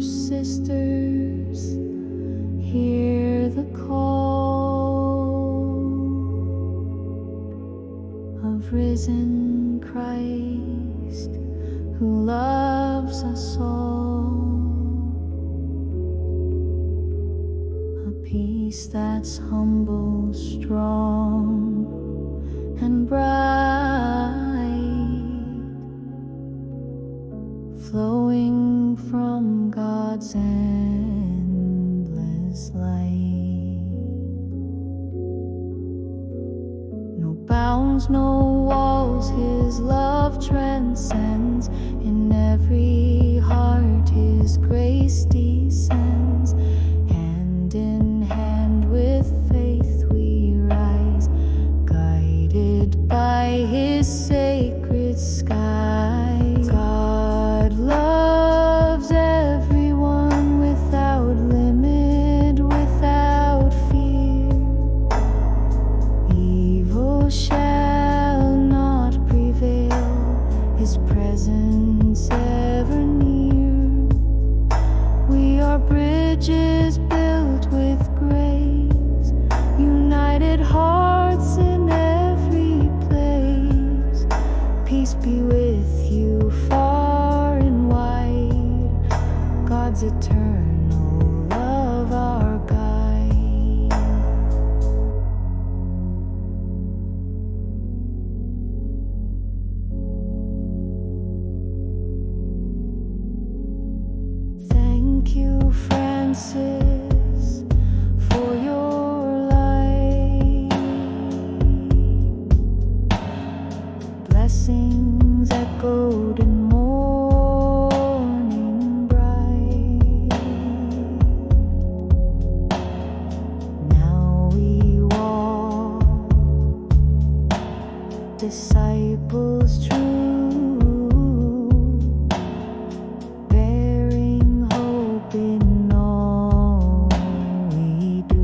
sisters, hear the call of risen Christ who loves us all. A peace that's humble, strong, and bright, flowing from God's endless light. No bounds, no walls, His love transcends. In every heart His grace descends. Hand in hand with faith we rise, guided by His sacred skies. God loves everyone without limit, without fear. Evil shall not prevail, His presence ever near. We are bridges built with grace, united hearts in every place. Peace be with you far and wide, God's eternal love our guide. Thank you, Francis, for your light. Blessings echoed in morning bright. Now we walk, disciples true, bearing hope in all we do.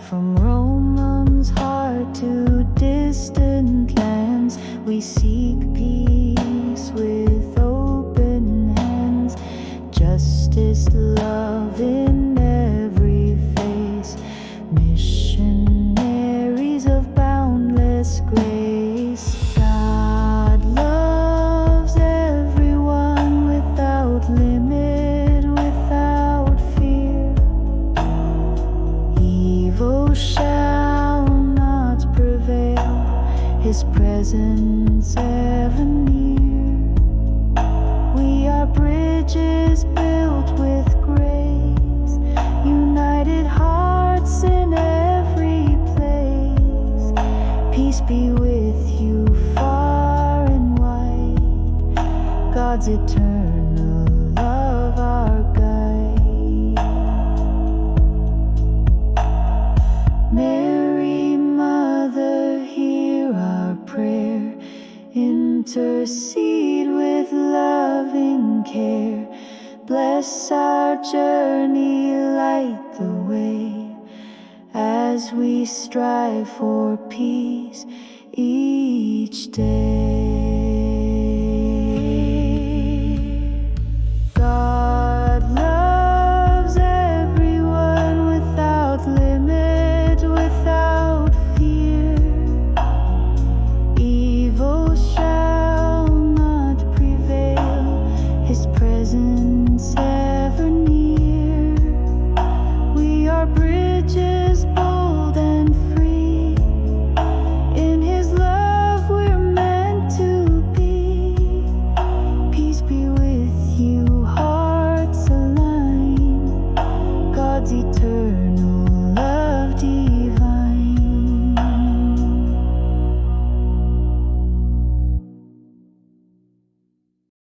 From Rome's heart to distant lands, we seek peace with open hands. Justice, love in every face, missionaries of boundless grace. God loves everyone without limit, without fear. Evil shall not prevail, His presence ever near. We are bridges built with grace, united hearts in every place. Peace be with you far and wide, God's eternal love our guide. Mary, Mother, hear our prayer. Intercede with loving care. Bless our journey, light the way, as we strive for peace each day.